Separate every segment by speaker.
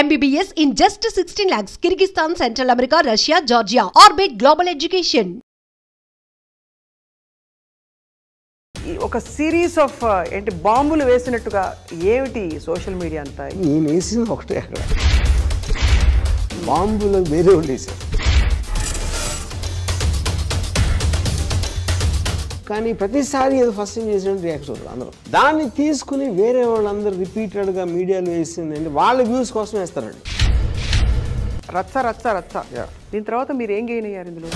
Speaker 1: MBBS in just 16 lakhs. Kyrgyzstan, Central America, Russia, Georgia. Orbit Global Education.
Speaker 2: ఒక series of ఏంటి బాంబులు వేసినట్టుగా ఏమిటి సోషల్ మీడియా అంతా?
Speaker 3: నేను వేసింది ఒకటే, అక్కడ బాంబులు వేరే వాళ్ళు వేసారు. కానీ ప్రతిసారి ఏదో ఫస్ట్ టైం చేసినట్టు రియాక్ట్ అవుతారు అందరూ. దాన్ని తీసుకుని వేరే వాళ్ళందరూ రిపీటెడ్గా మీడియాలో వేసిందండి, వాళ్ళ వ్యూస్ కోసం వేస్తారండి.
Speaker 2: రచ్చ రచ్చ రచ్చ. దీని తర్వాత మీరు ఏం గెయిన్ అయ్యారు ఇందులో?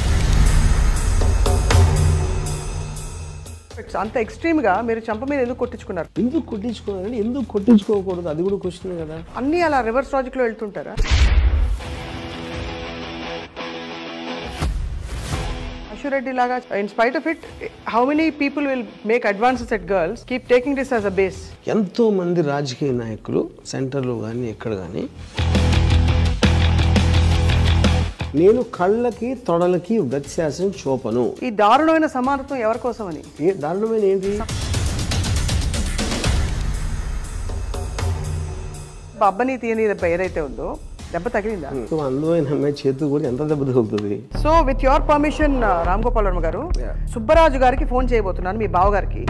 Speaker 2: అంత ఎక్స్ట్రీమ్గా మీరు చంప మీద ఎందుకు కొట్టించుకున్నారు?
Speaker 3: ఎందుకు కొట్టించుకోవాలండి, ఎందుకు కొట్టించుకోకూడదు, అది కూడా క్వశ్చన్ కదా.
Speaker 2: అన్నీ అలా reverse లాజిక్లో వెళ్తుంటారా? Reddy laga, in spite of it, how many people will make advances at girls, keep taking this as a base?
Speaker 3: ఎంతో మంది రాజకీయ నాయకులు సెంటర్లో కానీ ఎక్కడ కానీ నేను కళ్ళకి తొడలకి వ్యత్యాసం చూపను.
Speaker 2: ఈ దారుణమైన సమానత్వం ఎవరి కోసం అని?
Speaker 3: ఏ దారుణమైన ఏంటి?
Speaker 2: అబ్బని తీయని ఏదైతే ఉందో దెబ్బ తగిలిందా?
Speaker 3: అందమైన అమ్మాయి చేతు కూడా ఎంత దెబ్బ తగులుతుంది?
Speaker 2: So with your permission Ram Gopal Varma గారు, సుబ్బరాజు గారికి ఫోన్ చేయబోతున్నాను, మీ బావగారికి.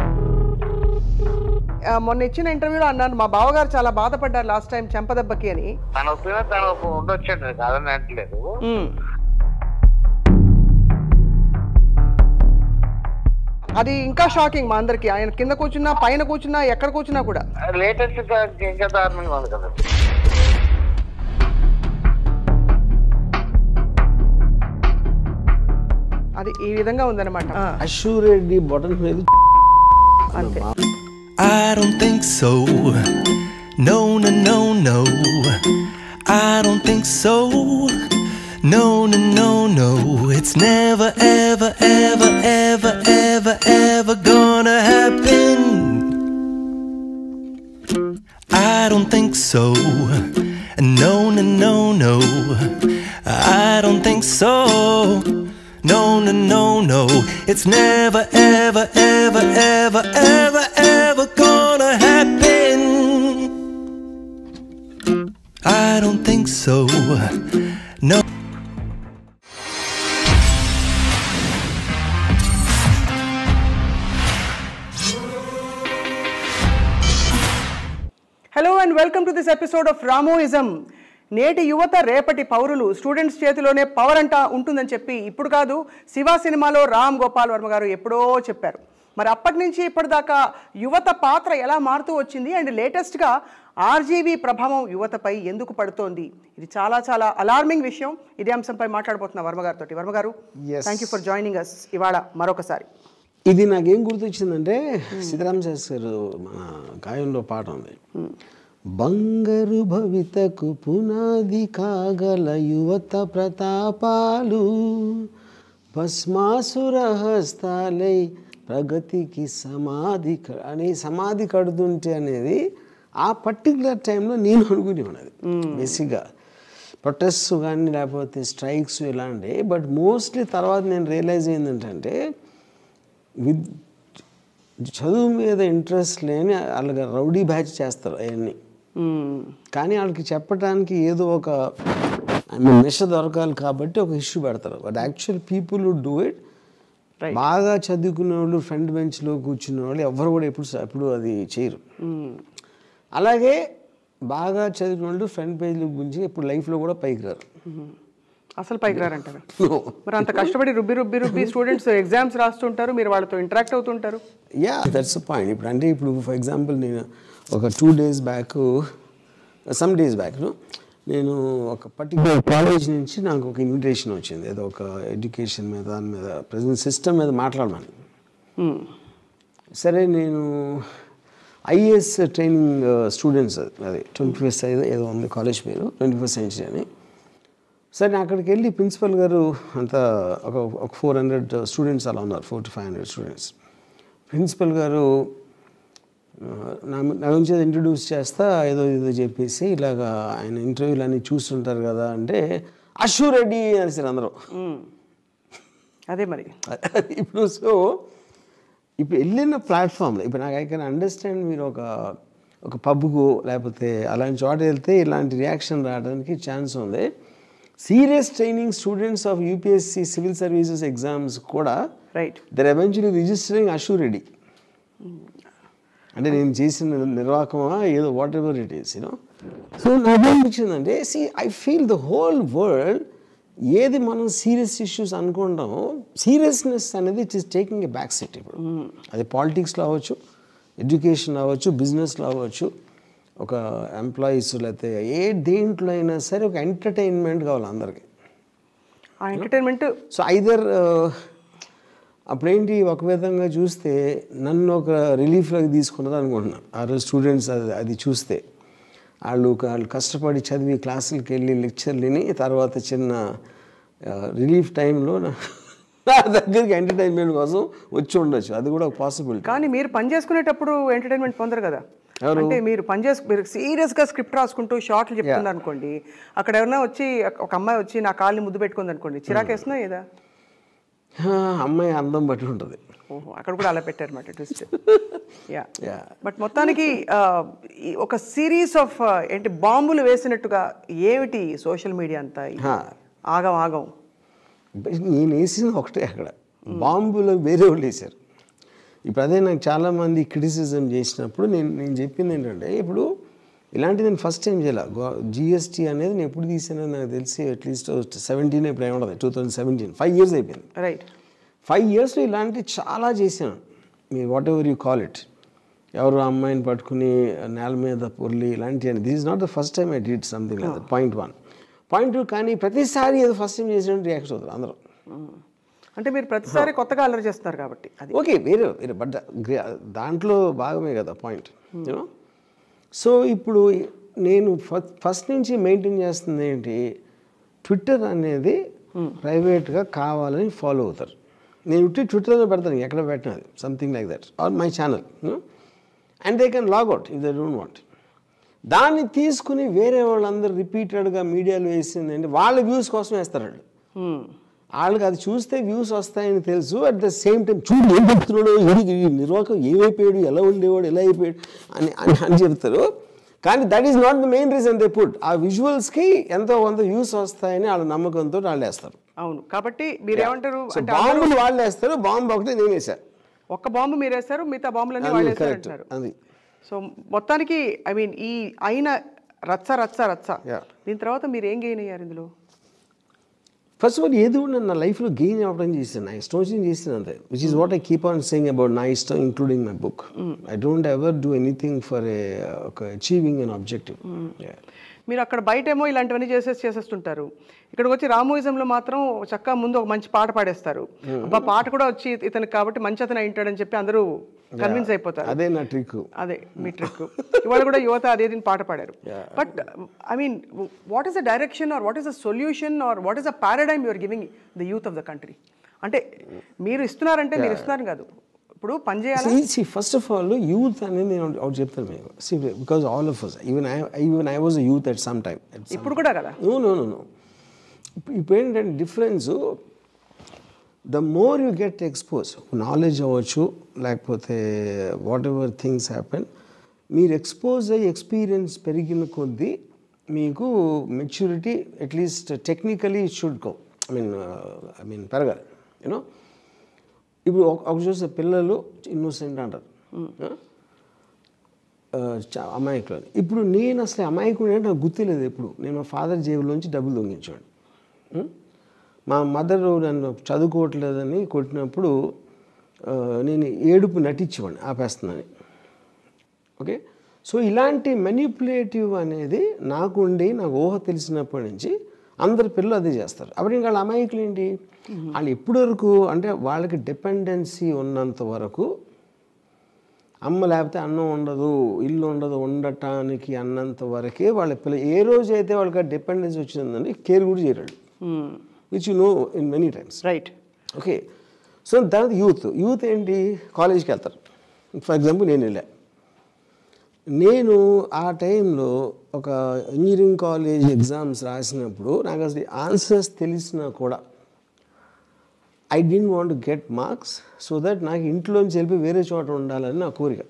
Speaker 2: మొన్న ఇచ్చిన ఇంటర్వ్యూలో అన్నాను, మా బావగారు చాలా బాధపడ్డారు లాస్ట్ టైం చెంపదెబ్బకి అని. అది ఇంకా షాకింగ్ మా అందరికి. ఆయన కింద కూర్చున్నా, పైన కూర్చున్నా, ఎక్కడ కూర్చున్నా కూడా లేటెస్ట్ అది ఈ విధంగా ఉందన్నమాట.
Speaker 3: అశ్వరెడ్డి బటన్ మీద
Speaker 2: అంతే.
Speaker 4: I don't think so. No, no, no, no. I don't think so. No, no, no, no. It's never, ever, ever, ever, ever, ever gonna happen. I don't think so. No, no, no, no. I don't think so. No, no, no, no. It's never, ever, ever, ever, ever, ever gonna happen. I don't think so. No.
Speaker 2: Hello and welcome to this episode of Ramoism. నేటి యువత రేపటి పౌరులు. Students చేతిలోనే power అంటా ఉంటుందని చెప్పి ఇప్పుడు కాదు, శివ సినిమాలో రామ్ గోపాల్ వర్మ గారు ఎప్పుడో చెప్పారు. మరి అప్పటి నుంచి ఇప్పటిదాకా యువత పాత్ర ఎలా మారుతూ వచ్చింది అండ్ లేటెస్ట్గా ఆర్జీవీ ప్రభావం యువతపై ఎందుకు పడుతోంది? ఇది చాలా చాలా అలార్మింగ్ విషయం. ఇదే అంశంపై మాట్లాడబోతున్నా వర్మ గారితో. Varma garu, thank you for joining us ఇవాళ మరొకసారి.
Speaker 3: ఇది నాకేం గుర్తొచ్చిందంటే, సీతారామ శాస్త్రి గారు మన గాయంలో పాట ఉంది, బంగారు భవితకు పునాది కాగల యువత ప్రతాపాలు, భస్మాసుర హస్తాలై ప్రగతికి సమాధి అని సమాధి కడుతుంటే అనేది ఆ పర్టికులర్ టైంలో నేను అనుకునేవాడు. బేసిక్గా ప్రొటెస్ట్ కానీ లేకపోతే స్ట్రైక్స్ ఇలాంటి. బట్ మోస్ట్లీ తర్వాత నేను రియలైజ్ ఏంటంటే, విత్ చదువు మీద ఇంట్రెస్ట్ లేని వాళ్ళకి రౌడీ బ్యాచ్ చేస్తారు అవన్నీ. కానీ వాళ్ళకి చెప్పడానికి ఏదో ఒక మెష దొరకాలి కాబట్టి ఒక ఇష్యూ పెడతారు. But actual people would do it. బాగా చదువుకునే వాళ్ళు, ఫ్రంట్ బెంచ్లో కూర్చున్న వాళ్ళు ఎవరు కూడా ఎప్పుడు అది చేయరు. అలాగే బాగా చదువుకున్న వాళ్ళు ఫ్రంట్ పేజ్లో గురించి ఇప్పుడు లైఫ్లో కూడా పైకి రారు.
Speaker 2: అసలు పైకి రారంటారు. మరి అంత కష్టపడి రుబ్బి రుబ్బి రుబ్బి స్టూడెంట్స్ ఎగ్జామ్స్ రాస్తుంటారు, మీరు వాళ్ళతో ఇంటరాక్ట్ అవుతుంటారు.
Speaker 3: Yeah, that's the point. ఇప్పుడు అంటే ఇప్పుడు ఫర్ ఎగ్జాంపుల్ నేను ఒక 2 days back, some days back నేను ఒక పర్టికులర్ కాలేజ్ నుంచి నాకు ఒక ఇన్విటేషన్ వచ్చింది, ఏదో ఒక ఎడ్యుకేషన్ మీద, దాని మీద ప్రజెంట్ సిస్టమ్ మీద మాట్లాడమని. సరే, నేను ఐఏఎస్ ట్రైనింగ్ స్టూడెంట్స్, అది 21st ఏదో ఉంది కాలేజ్ పేరు, 21st century అని. సరే, అక్కడికి వెళ్ళి ప్రిన్సిపల్ గారు అంతా ఒక 400 స్టూడెంట్స్ అలా ఉన్నారు, 400 to 500 స్టూడెంట్స్. ప్రిన్సిపల్ గారు నా గురించి ఇంట్రడ్యూస్ చేస్తా ఏదో చెప్పేసి, ఇలాగా ఆయన ఇంటర్వ్యూలు అన్నీ చూస్తుంటారు కదా అంటే, అశ్వరెడ్డి అనేసి అందరూ.
Speaker 2: అదే మరి
Speaker 3: ఇప్పుడు వెళ్ళిన ప్లాట్ఫామ్లో ఇప్పుడు నాకు ఐ కెన్ అండర్స్టాండ్, మీరు ఒక ఒక పబ్కు లేకపోతే అలాంటి చోట వెళ్తే ఇలాంటి రియాక్షన్ రావడానికి ఛాన్స్ ఉంది. Serious training students of UPSC civil services exams కూడా దర్ ఎవెన్చువల్లీ రిజిస్టరింగ్ అష్యూరెడీ. అంటే నేను చేసిన నిర్వాహకమా ఏదో what ever it is you know. So నాకు అనిపించిందంటే I feel the whole world ఏది మనం సీరియస్ ఇష్యూస్ అనుకుంటామో సీరియస్నెస్ అనేది it is taking a back set. ఇప్పుడు అది పాలిటిక్స్లో అవ్వచ్చు, ఎడ్యుకేషన్ అవ్వచ్చు, బిజినెస్లో అవ్వచ్చు, ఒక ఎంప్లాయీస్ లేకపోతే ఏ దేంట్లో అయినా సరే ఒక ఎంటర్టైన్మెంట్ కావాలి అందరికీ.
Speaker 2: ఆ ఎంటర్టైన్మెంట్
Speaker 3: సో ఐదర్ అప్పుడేంటి ఒక విధంగా చూస్తే నన్ను ఒక రిలీఫ్లోకి తీసుకున్నది అనుకుంటున్నాను. ఆ రోజు స్టూడెంట్స్ అది చూస్తే వాళ్ళు కష్టపడి చదివి క్లాసులకి వెళ్ళి లెక్చర్లు విని తర్వాత చిన్న రిలీఫ్ టైంలో నా దగ్గరికి ఎంటర్టైన్మెంట్ కోసం వచ్చి ఉండొచ్చు. అది కూడా ఒక పాసిబిలిటీ.
Speaker 2: కానీ మీరు పని చేసుకునేటప్పుడు ఎంటర్టైన్మెంట్ పొందరు కదా. అంటే మీరు మీరు సీరియస్గా స్క్రిప్ట్ రాసుకుంటూ షార్ట్లు చెప్తున్నారు అనుకోండి, అక్కడ ఎవరైనా వచ్చి ఒక అమ్మాయి వచ్చి నా కాళ్ళని ముద్దు పెట్టుకుంది అనుకోండి, చిరాకేస్తున్నా ఏదా?
Speaker 3: అమ్మాయి అందం బట్టి ఉంటుంది.
Speaker 2: ఓహో, అక్కడ కూడా అలా పెట్టారన్నమాట ట్విస్ట్. యా, బట్ మొత్తానికి ఒక సిరీస్ ఆఫ్ ఏంటి బాంబులు వేసినట్టుగా ఏమిటి సోషల్ మీడియా అంతా ఆగం.
Speaker 3: నేను వేసింది ఒకటే, అక్కడ బాంబులు వేరే వాళ్ళు వేశారు. ఇప్పుడు అదే నాకు చాలామంది క్రిటిసిజం చేసినప్పుడు నేను చెప్పింది ఏంటంటే, ఇప్పుడు ఇలాంటిది నేను ఫస్ట్ టైం చేయాలి. జిఎస్టీ అనేది నేను ఎప్పుడు తీసానో నాకు తెలిసి అట్లీస్ట్ 17 ఇప్పుడు ఏముండదు, 2017, 5 years అయిపోయింది.
Speaker 2: రైట్,
Speaker 3: 5 yearsలో ఇలాంటివి చాలా చేశాను. మీరు what ever you call it, ఎవరు అమ్మాయిని పట్టుకుని నేల మీద పొర్లి ఇలాంటివి. This is not the first time I did something like that. Point 1. Point 2, కానీ ప్రతిసారి ఏదో ఫస్ట్ టైం చేసినట్టు రియాక్షన్ అవుతారు అందరూ.
Speaker 2: అంటే మీరు ప్రతిసారి కొత్తగా అల్లరి చేస్తున్నారు కాబట్టి అది
Speaker 3: ఓకే, వేరే బట్ దాంట్లో భాగమే కదా పాయింట్ యూనో. సో ఇప్పుడు నేను ఫస్ట్ నుంచి మెయింటైన్ చేస్తుంది ఏంటి, ట్విట్టర్ అనేది ప్రైవేట్గా కావాలని ఫాలో అవుతారు. నేను ట్విట్టర్లో పెడతాను, ఎక్కడ పెట్టినా అది something like that, or my channel, and they can logout if they don't want. దాన్ని తీసుకుని వేరే వాళ్ళందరూ రిపీటెడ్గా మీడియాలో వేసింది అంటే వాళ్ళ వ్యూస్ కోసం వేస్తారు వాళ్ళు. వాళ్ళకి అది చూస్తే వ్యూస్ వస్తాయని తెలుసు. అట్ ద సేమ్ టైం చూడు ఏం చెప్తున్నాడు, నిర్వాహకం ఏమైపోయాడు, ఎలా ఉండేవాడు, ఎలా అయిపోయాడు అని చెప్తారు. కానీ that is not the main reason they put. ఆ విజువల్స్కి ఎంతో కొంత వ్యూస్ వస్తాయని వాళ్ళ నమ్మకంతో వాళ్ళు వేస్తారు.
Speaker 2: అవును, కాబట్టి మీరు ఏమంటారు,
Speaker 3: బాంబులు వాళ్ళు వేస్తారు, బాంబు ఒకటి నేను వేసాను.
Speaker 2: ఒక్క బాంబు మీరు వేస్తారు, మిగతా బాంబులన్నీ వాళ్ళు వేస్తారు.
Speaker 3: అది.
Speaker 2: సో మొత్తానికి ఐ మీన్ ఈ అయిన రచ్చ దీని తర్వాత మీరు ఏం గెయిన్ అయ్యారు ఇందులో?
Speaker 3: ఫస్ట్ ఆఫ్ ఆల్ ఏది కూడా నా లైఫ్లో గెయిన్ అవ్వడం చేశాను, నా ఇష్టం వచ్చింది చేసాను అంతే. Which is what I keep on saying about నా ఇష్టం, including my book. I don't ever do anything for ఒక అచీవింగ్ అన్ ఆబ్జెక్టివ్.
Speaker 2: మీరు అక్కడ బయటేమో ఇలాంటివన్నీ చేసేస్తుంటారు, ఇక్కడికి వచ్చి రామోయిజంలో మాత్రం చక్కగా ముందు ఒక మంచి పాట పాడేస్తారు. అబ్బా పాట కూడా వచ్చి ఇతనికి కాబట్టి మంచి అతను అయింటాడని చెప్పి అందరూ కన్విన్స్ అయిపోతారు.
Speaker 3: అదే నా ట్రిక్,
Speaker 2: అదే మీ ట్రిక్. ఇవాళ కూడా యువత అదే పాట పాడారు. But I mean what is the direction or what is the solution or what is the paradigm you're giving the youth of the country? అంటే మీరు ఇస్తున్నారంటే మీరు ఇస్తున్నారు కాదు, ఇప్పుడు పని చేయాలి.
Speaker 3: ఫస్ట్ ఆఫ్ ఆల్ యూత్ అనేది నేను ఒకటి చెప్తాను మీకు, because all of us, even I was a youth at some time.
Speaker 2: ఇప్పుడు కూడా కదా?
Speaker 3: నో ఇప్పుడు ఏంటంటే difference, the more you get expose, knowledge అవ్వచ్చు లేకపోతే వాట్ ఎవర్ థింగ్స్ హ్యాపెన్, మీరు ఎక్స్పోజ్ అయ్యి ఎక్స్పీరియన్స్ పెరిగిన కొద్దీ మీకు maturity at least technically should go, I mean పెరగాలి యూనో. ఇప్పుడు ఒక చూస్తే పిల్లలు ఇన్నోసెంట్ అంటారు, అమాయకులు. ఇప్పుడు నేను అసలు అమాయకుడు అంటే నాకు గుర్తులేదు. ఎప్పుడు నేను మా ఫాదర్ జేబులోంచి డబ్బులు దొంగించాడు. మా మదర్ నన్ను చదువుకోవట్లేదని కొట్టినప్పుడు నేను ఏడుపు నటించేవాడిని ఆపేస్తున్నాను. ఓకే, సో ఇలాంటి మెనిపులేటివ్ అనేది నాకు ఊహ తెలిసినప్పటి నుంచి అందరి పిల్లలు అదే చేస్తారు. అప్పుడు ఇంకా వాళ్ళ అమాయకులు ఏంటి, వాళ్ళు ఎప్పటి వరకు అంటే వాళ్ళకి డిపెండెన్సీ ఉన్నంత వరకు, అమ్మ లేకపోతే అన్నం ఉండదు, ఇల్లు ఉండదు, ఉండటానికి అన్నంత వరకే వాళ్ళ పిల్లలు. ఏ రోజు అయితే వాళ్ళకి డిపెండెన్సీ వచ్చిందండి కేర్ కూడా చేయరాడు, which you know in many times,
Speaker 2: right?
Speaker 3: Okay, so దాని యూత్ ఏంటి, కాలేజ్కి వెళ్తారు. ఫర్ ఎగ్జాంపుల్ నేను ఆ టైంలో ఒక ఇంజనీరింగ్ కాలేజ్ ఎగ్జామ్స్ రాసినప్పుడు నాకు అసలు ఆన్సర్స్ తెలిసినా కూడా I don't want to get marks, so that నాకు ఇంట్లోంచి వెళ్ళి వేరే చోట ఉండాలని నా కోరిక.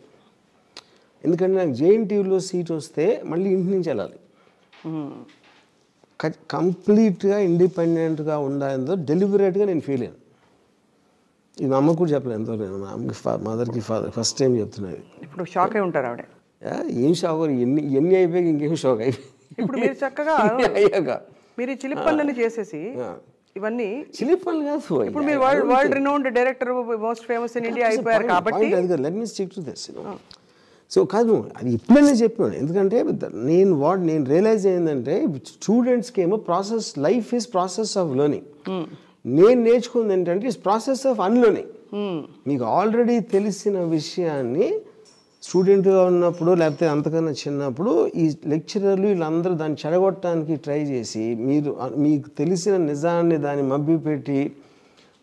Speaker 3: ఎందుకంటే నాకు జేఎన్టీయూలో సీట్ వస్తే మళ్ళీ ఇంటి నుంచి వెళ్ళాలి. కంప్లీట్గా ఇండిపెండెంట్గా ఉండాలంతో డెలిబరేట్గా నేను ఫీల్ అయ్యాను. ఇది మా అమ్మ కూడా చెప్పలేదు ఎంతో, నేను మా అమ్మకి మదర్కి ఫాదర్ ఫస్ట్ టైం చెప్తున్నది.
Speaker 2: ఇప్పుడు షాక్ అయి ఉంటారు ఆవిడ.
Speaker 3: ఏం షాక్, ఎన్ని అయిపోయి ఇంకేం షాక్ అయిపోయి.
Speaker 2: ఇప్పుడు మీరు చక్కగా
Speaker 3: అయ్యాక
Speaker 2: మీరు చిలిపి పనులన్నీ చేసేసి ఇవన్నీ
Speaker 3: చిలిపి పనులు కాదు.
Speaker 2: ఇప్పుడు మీరు world renowned director, most famous in India అయిపోయారు కాబట్టి
Speaker 3: let me stick to this. So కాదు, అది ఎప్పుడైనా చెప్పాను. ఎందుకంటే నేను రియలైజ్ అయిందంటే స్టూడెంట్స్కి ఏమో process, life is process of learning. నేను నేర్చుకుంది ఏంటంటే ఇట్స్ ప్రాసెస్ ఆఫ్ అన్లెర్నింగ్. మీకు ఆల్రెడీ తెలిసిన విషయాన్ని స్టూడెంట్గా ఉన్నప్పుడు లేకపోతే అంతకన్నా చిన్నప్పుడు ఈ లెక్చరర్లు వీళ్ళందరూ దాన్ని చెడగొట్టడానికి ట్రై చేసి మీకు తెలిసిన నిజాన్ని దాన్ని మభ్యపెట్టి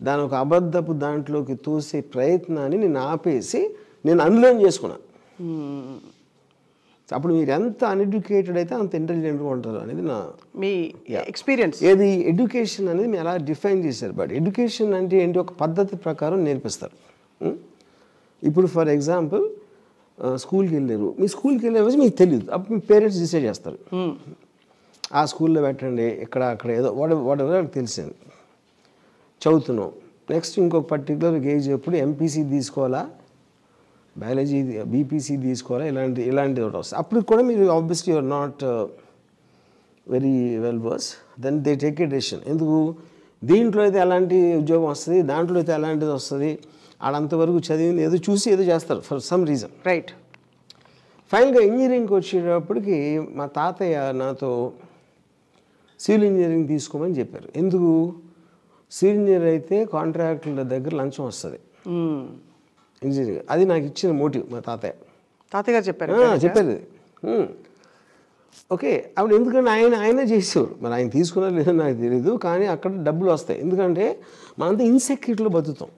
Speaker 3: దాని ఒక అబద్ధపు దాంట్లోకి తోసే ప్రయత్నాన్ని నేను ఆపేసి నేను అన్లెర్న్ చేసుకున్నాను. అప్పుడు మీరు ఎంత అన్ఎడ్యుకేటెడ్ అయితే అంత ఇంటెలిజెంట్గా ఉంటారు అనేది నా
Speaker 2: మీ ఎక్స్పీరియన్స్.
Speaker 3: ఏది ఎడ్యుకేషన్ అనేది మీరు ఎలా డిఫైన్ చేశారు. బట్ ఎడ్యుకేషన్ అంటే ఏంటి, ఒక పద్ధతి ప్రకారం నేర్పిస్తారు. ఇప్పుడు ఫర్ ఎగ్జాంపుల్ స్కూల్కి వెళ్ళారు, మీ స్కూల్కి వెళ్ళే రోజు మీకు తెలియదు, అప్పుడు మీ పేరెంట్స్ డిసైడ్ చేస్తారు ఆ స్కూల్లో పెట్టండి, ఇక్కడ అక్కడ ఏదో వాట్ ఎవర్ తెలిసింది. చదువుతున్నాం, నెక్స్ట్ ఇంకొక పర్టికులర్ ఏజ్ ఎప్పుడు ఎంపీసీ తీసుకోవాలా, బయాలజీ బీపీసీ తీసుకోవాలా, ఇలాంటిది ఒకటి వస్తుంది. అప్పుడు కూడా మీరు obviously you're not very well versed, then they take a decision. ఎందుకు, దీంట్లో అయితే ఎలాంటి ఉద్యోగం వస్తుంది, దాంట్లో అయితే ఎలాంటిది వస్తుంది, ఆడంతవరకు చదివింది ఏదో చూసి ఏదో చేస్తారు ఫర్ సమ్ రీజన్.
Speaker 2: రైట్.
Speaker 3: ఫైనల్గా ఇంజనీరింగ్కి వచ్చేటప్పటికి మా తాతయ్య నాతో సివిల్ ఇంజనీరింగ్ తీసుకోమని చెప్పారు. ఎందుకు, సివిల్ ఇంజనీర్ అయితే కాంట్రాక్టుల దగ్గర లంచం వస్తుంది ఇంజనీరింగ్. అది నాకు ఇచ్చిన మోటివ్ మా
Speaker 2: తాతయ్య గారు చెప్పారు.
Speaker 3: ఓకే, అప్పుడు ఎందుకంటే ఆయన చేసేవారు. మరి ఆయన తీసుకున్నా లేదో నాకు తెలీదు, కానీ అక్కడ డబ్బులు వస్తాయి. ఎందుకంటే మనంతా ఇన్సెక్యూరిటీలో బతుకుతాం.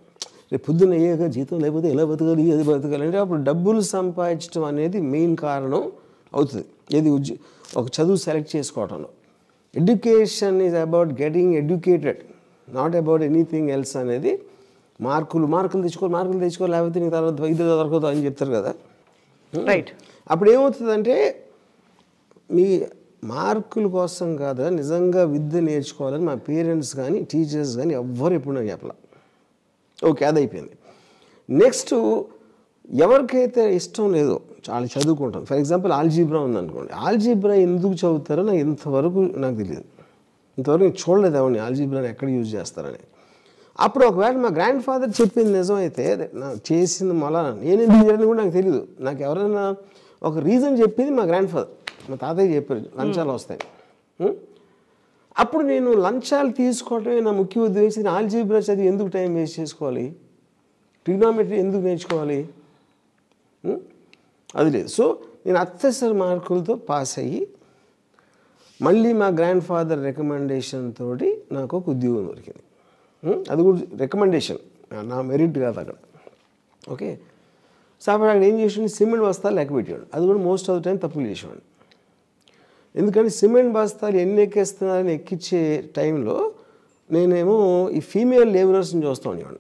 Speaker 3: రేపు పొద్దున్న అయ్యాక జీతం లేకపోతే ఎలా బతకాలి, ఏది బతకాలి అంటే అప్పుడు డబ్బులు సంపాదించడం అనేది మెయిన్ కారణం అవుతుంది. ఏది ఒక చదువు సెలెక్ట్ చేసుకోవటంలో. Education is about getting educated, not about anything else అనేది. మార్కులు తెచ్చుకో లేకపోతే నీకు తర్వాత ఇది దొరకదు అని చెప్తారు కదా.
Speaker 2: రైట్.
Speaker 3: అప్పుడు ఏమవుతుందంటే మీ మార్కుల కోసం కాదు, నిజంగా విద్య నేర్చుకోవాలని మా పేరెంట్స్ కానీ టీచర్స్ కానీ ఎవ్వరు ఎప్పుడు నాకు చెప్పాల. ఓకే, అది అయిపోయింది. నెక్స్ట్ ఎవరికైతే ఇష్టం లేదో చాలా చదువుకుంటాం. ఫర్ ఎగ్జాంపుల్ ఆల్జీబ్రా ఉందనుకోండి, ఆల్జీబ్రా ఎందుకు చదువుతారో నాకు ఇంతవరకు నాకు తెలియదు. ఇంతవరకు నేను చూడలేదు ఎవరిని ఆల్జీబ్రాని ఎక్కడ యూజ్ చేస్తారని. అప్పుడు ఒకవేళ మా గ్రాండ్ ఫాదర్ చెప్పింది నిజమైతే నాకు చేసింది మళ్ళా నేను ఎందుకు చేయని కూడా నాకు తెలియదు. నాకు ఎవరైనా ఒక రీజన్ చెప్పింది మా గ్రాండ్ ఫాదర్, మా తాతయ్య చెప్పారు లంచాలు వస్తాయి. అప్పుడు నేను లంచాలు తీసుకోవటమే నా ముఖ్య ఉద్దేశం. ఆల్జీబ్రా చదివి ఎందుకు టైం వేస్ట్ చేసుకోవాలి, ట్రిగ్నామెట్రీ ఎందుకు నేర్చుకోవాలి, అది లేదు. సో నేను అత్యవసర మార్కులతో పాస్ అయ్యి మళ్ళీ మా గ్రాండ్ ఫాదర్ రికమెండేషన్ తోటి నాకు ఒక ఉద్యోగం దొరికింది. అది కూడా రికమెండేషన్, నా మెరిట్ కాదు అక్కడ. ఓకే, సో అప్పుడు అక్కడ ఏం చేసాడు, సిమెంట్ బస్తాలు లెక్క పెట్టాడు. అది కూడా మోస్ట్ ఆఫ్ ద టైం తప్పులు చేసేవాడు. ఎందుకంటే సిమెంట్ బస్తాలు ఎన్ని ఎక్కేస్తున్నారని ఎక్కించే టైంలో నేనేమో ఈ ఫీమేల్ లేబరర్స్ని చూస్తూ ఉండేవాడు.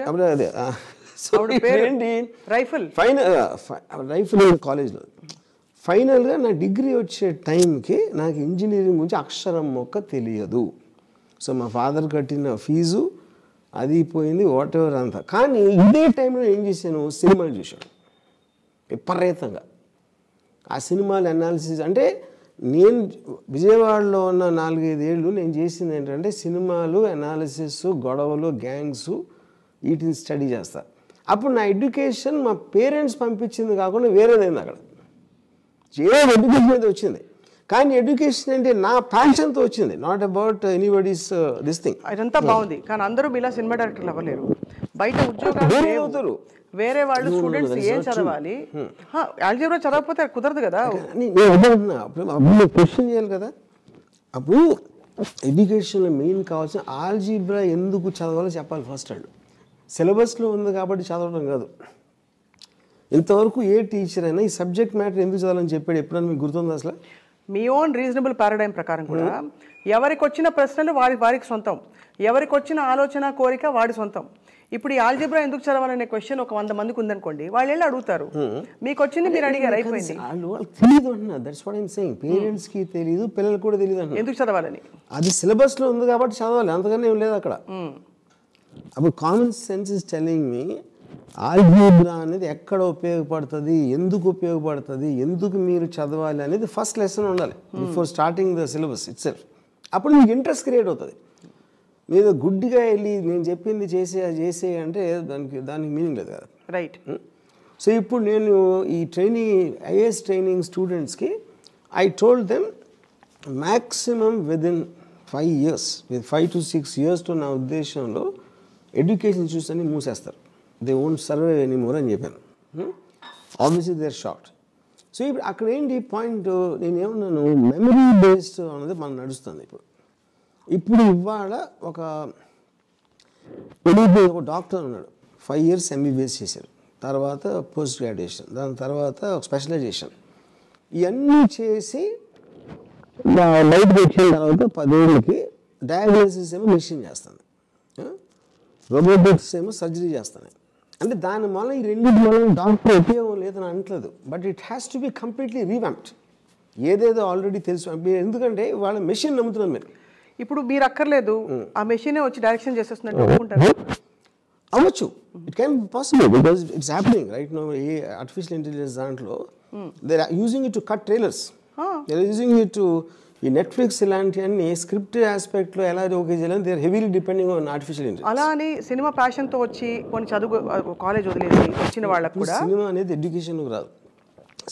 Speaker 3: అప్పుడు అదే ఏంటి రైఫిల్ కాలేజ్లో. ఫైనల్గా నా డిగ్రీ వచ్చే టైంకి నాకు ఇంజనీరింగ్ గురించి అక్షరం మొక్క తెలియదు. సో మా ఫాదర్ కట్టిన ఫీజు అది పోయింది, వాట్ ఎవర్ అంతా. కానీ ఇదే టైంలో ఏం చేశాను, సినిమాలు చూశాను విపరీతంగా. ఆ సినిమాలు అనాలిసిస్ అంటే నేను విజయవాడలో ఉన్న 4-5 ఏళ్ళు నేను చేసింది ఏంటంటే సినిమాలు అనాలిసిస్, గొడవలు, గ్యాంగ్స్, వీటిని స్టడీ చేస్తా. అప్పుడు నా ఎడ్యుకేషన్ మా పేరెంట్స్ పంపించింది కాకుండా వేరేదైంది. అక్కడ ఎడ్యుకేషన్ అయితే వచ్చింది, కానీ ఎడ్యుకేషన్ అంటే నా ప్యాషన్తో వచ్చింది, not about anybody's this thing.
Speaker 2: అదంతా బాగుంది, కానీ అందరూ ఇలా సినిమా డైరెక్టర్లు అవ్వలేరు. బయట ఉద్యోగాలు అవుతారు, వేరే వాళ్ళు స్టూడెంట్స్ ఏం చదవాలి, ఆల్జీబ్రా చదవకపోతే కుదరదు కదా.
Speaker 3: అప్పుడు క్వశ్చన్ చేయాలి కదా. అప్పుడు ఎడ్యుకేషన్లో మెయిన్ కావాల్సిన ఆల్జీబ్రా ఎందుకు చదవాలో చెప్పాలి ఫస్ట్. అండ్ సిలబస్లో ఉంది కాబట్టి చదవడం కాదు. ఇంతవరకు ఏ టీచర్ అయినా ఈ సబ్జెక్ట్ మ్యాటర్ ఎందుకు చదవాలని చెప్పాడు ఎప్పుడైనా మీకు గుర్తుందా అసలు?
Speaker 2: మీ ఓన్ రీజనబుల్ పారాడైమ్ ప్రకారం కూడా ఎవరికి వచ్చిన ప్రశ్నలు వారికి సొంతం, ఎవరికి వచ్చిన ఆలోచన కోరిక వాడి సొంతం. ఇప్పుడు ఈ ఆల్జీబ్రా ఎందుకు చదవాలనే క్వశ్చన్ ఒక 100 మందికి ఉందనుకోండి, వాళ్ళు వెళ్ళి అడుగుతారు, మీకు వచ్చింది మీరు అడిగారు, అయిపోయింది.
Speaker 3: వాళ్ళకి తెలియదు అంటున్నా, దట్స్ వాట్ ఐమ్ సేయింగ్. పేరెంట్స్కి తెలియదు, పిల్లలకు కూడా తెలియదు అంటున్నా.
Speaker 2: ఎందుకు చదవాలని?
Speaker 3: అది సిలబస్లో ఉంది కాబట్టి చదవాలి, అంతకన్నా ఏం లేదు అక్కడ. అప్పుడు common sense is telling me algebra అనేది ఎక్కడ ఉపయోగపడుతుంది, ఎందుకు ఉపయోగపడుతుంది, ఎందుకు మీరు చదవాలి అనేది ఫస్ట్ లెసన్ ఉండాలి before starting the syllabus it self. అప్పుడు మీకు ఇంట్రెస్ట్ క్రియేట్ అవుతుంది. మీరు గుడ్డిగా వెళ్ళి నేను చెప్పింది చేసే అంటే దానికి మీనింగ్ లేదు కదా.
Speaker 2: రైట్.
Speaker 3: సో ఇప్పుడు నేను ఈ ఐఏఎస్ ట్రైనింగ్ స్టూడెంట్స్కి I told them maximum within 5 years, 5 to 6 years నా ఉద్దేశంలో ఎడ్యుకేషన్ ఇన్స్టిట్యూట్స్ అన్ని మూసేస్తారు. దే వోంట్ సర్వైవ్ ఎనీమోర్ అని చెప్పాను. Obviously they are short. So ఇప్పుడు అక్కడ ఏంటి పాయింట్, నేను ఏమన్నాను, మెమరీ బేస్డ్ అనేది మనం నడుస్తుంది. ఇప్పుడు ఇవాళ ఒక డాక్టర్ ఉన్నాడు, 5 years MBBS చేశారు, తర్వాత పోస్ట్ గ్రాడ్యుయేషన్, దాని తర్వాత ఒక స్పెషలైజేషన్, ఇవన్నీ చేసి బయటకు వచ్చిన తర్వాత 10 ఏళ్ళకి డయాగ్నోసిస్ ఏమో మెషిన్ చేస్తుంది, రోబోటిక్స్ ఏమో సర్జరీ చేస్తాను. అంటే దాని వల్ల ఈ రెండింటి వల్ల డాక్టర్ ఉపయోగం లేదని అనట్లేదు, but it has to be completely revamped. ఏదేదో ఆల్రెడీ తెలుసు, ఎందుకంటే వాళ్ళ మెషిన్ నమ్ముతున్నాం మీరు.
Speaker 2: ఇప్పుడు మీరు అక్కర్లేదు, ఆ మెషినే వచ్చి డైరెక్షన్ చేసేస్తున్నట్టు అనుకుంటారు.
Speaker 3: అవ్వచ్చు, it can be possible because it's happening right now. A artificial intelligence దాంట్లో they are using it to cut trailers, they are using it to ఈ నెట్ఫ్లిక్స్ ఇలాంటివన్నీ స్క్రిప్ట్ ఆస్పెక్ట్లో ఎలా ఓకే చేయాలని they are heavily depending on artificial intelligence.
Speaker 2: అలా అని cinema ప్యాషన్తో వచ్చి కొన్ని చదువు కాలేజ్ వదిలేసి వచ్చిన వాళ్ళకు కూడా
Speaker 3: సినిమా అనేది ఎడ్యుకేషన్కి రాదు.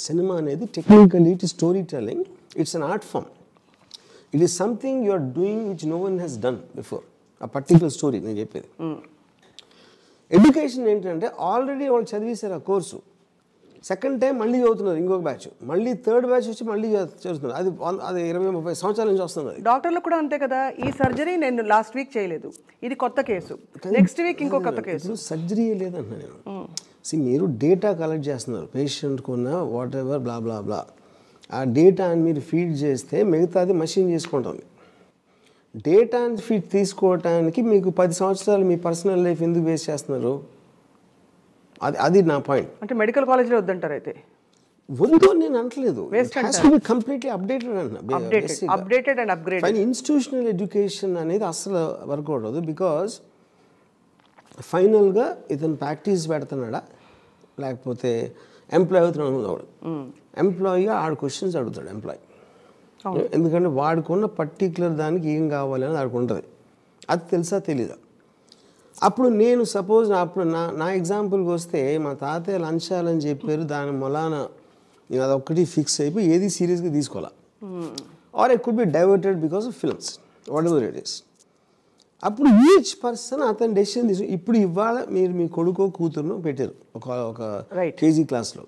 Speaker 3: సినిమా అనేది technically it story telling, it's an art form. It is something you are doing which no one has done before. ఆ పర్టికులర్ స్టోరీ నేను చెప్పేది. ఎడ్యుకేషన్ ఏంటంటే ఆల్రెడీ వాళ్ళు చదివేశారు ఆ కోర్సు, సెకండ్ టైం మళ్ళీ చదువుతున్నారు ఇంకొక బ్యాచ్, మళ్ళీ థర్డ్ బ్యాచ్ వచ్చి మళ్ళీ చదువుతున్నారు. అది 20-30 సంవత్సరాల నుంచి వస్తుంది.
Speaker 2: డాక్టర్లు కూడా అంతే కదా, ఈ సర్జరీ నేను లాస్ట్ వీక్ చేయలేదు, ఇది కొత్త కేసు, నెక్స్ట్ వీక్ ఇంకో కొత్త కేసు.
Speaker 3: సర్జరీ లేదన్నా నేను. మీరు డేటా కలెక్ట్ చేస్తున్నారు, పేషెంట్కి ఉన్న వాట్ ఎవర్ బ్లా బ్లా బ్లా, ఆ డేటాని మీరు ఫీడ్ చేస్తే మిగతాది మషిన్ చేసుకుంటుంది. డేటాని ఫీడ్ తీసుకోవటానికి మీకు 10 సంవత్సరాలు మీ పర్సనల్ లైఫ్ ఎందుకు వేస్ట్ చేస్తున్నారు? అది నా పాయింట్.
Speaker 2: అంటే మెడికల్ కాలేజ్లో వద్దంటారు అయితే?
Speaker 3: వద్దు నేను అనట్లేదు, కంప్లీట్లీ అప్డేటెడ్ అంటున్నా.
Speaker 2: Updated and upgrade.
Speaker 3: కానీ ఇన్స్టిట్యూషనల్ ఎడ్యుకేషన్ అనేది అసలు వర్కౌట్ అవ్వదు. బికాజ్ ఫైనల్గా ఇతను ప్రాక్టీస్ పెడుతున్నాడా లేకపోతే ఎంప్లాయ్ అవుతున్నాడు. ఎంప్లాయీగా ఆడు క్వశ్చన్స్ అడుగుతాడు ఎంప్లాయీ, ఎందుకంటే వాడుకున్న పర్టికులర్ దానికి ఏం కావాలి అని వాడికి ఉంటుంది. అది తెలుసా తెలీదా? అప్పుడు నేను సపోజ్ అప్పుడు నా ఎగ్జాంపుల్కి వస్తే మా తాతయ్య లంచాలని చెప్పారు, దాని మొలాన నేను అదొక్కటి ఫిక్స్ అయిపోయి ఏది సీరియస్గా తీసుకోవాలా, or I could be diverted because of films whatever it is. అప్పుడు ఈచ్ పర్సన్ అతని డెసిషన్ తీసుకు. ఇప్పుడు ఇవాళ మీరు మీ కొడుకో కూతురును పెట్టారు ఒక కేజీ క్లాస్లో,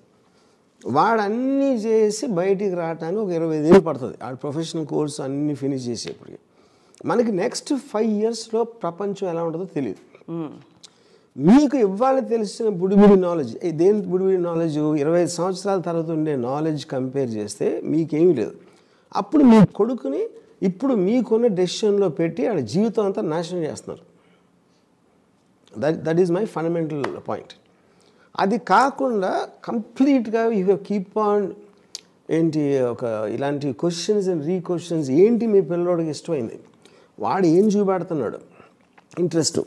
Speaker 3: వాడు అన్నీ చేసి బయటికి రావడానికి ఒక 25 ఏళ్ళు పడుతుంది, ఆ ప్రొఫెషనల్ కోర్స్ అన్నీ ఫినిష్ చేసేప్పటికి. మనకి నెక్స్ట్ 5 yearsలో ప్రపంచం ఎలా ఉంటుందో తెలియదు. మీకు ఇవాళ తెలిసిన బుడిబుడి నాలెడ్జ్, దేని బుడిబుడి నాలెడ్జ్ 25 సంవత్సరాల తర్వాత ఉండే నాలెడ్జ్ కంపేర్ చేస్తే మీకేమీ లేదు. అప్పుడు మీ కొడుకుని ఇప్పుడు మీకున్న డెసిషన్లో పెట్టి ఆడ జీవితం అంతా నాశనం చేస్తున్నారు. That is my fundamental point. అది కాకుండా కంప్లీట్గా యూ కీప్ ఆన్ ఏంటి ఒక ఇలాంటి క్వశ్చన్స్ అండ్ రీక్వశ్చన్స్. ఏంటి మీ పిల్లోడికి ఇష్టమైంది, వాడు ఏం చూపెడుతున్నాడు ఇంట్రెస్ట్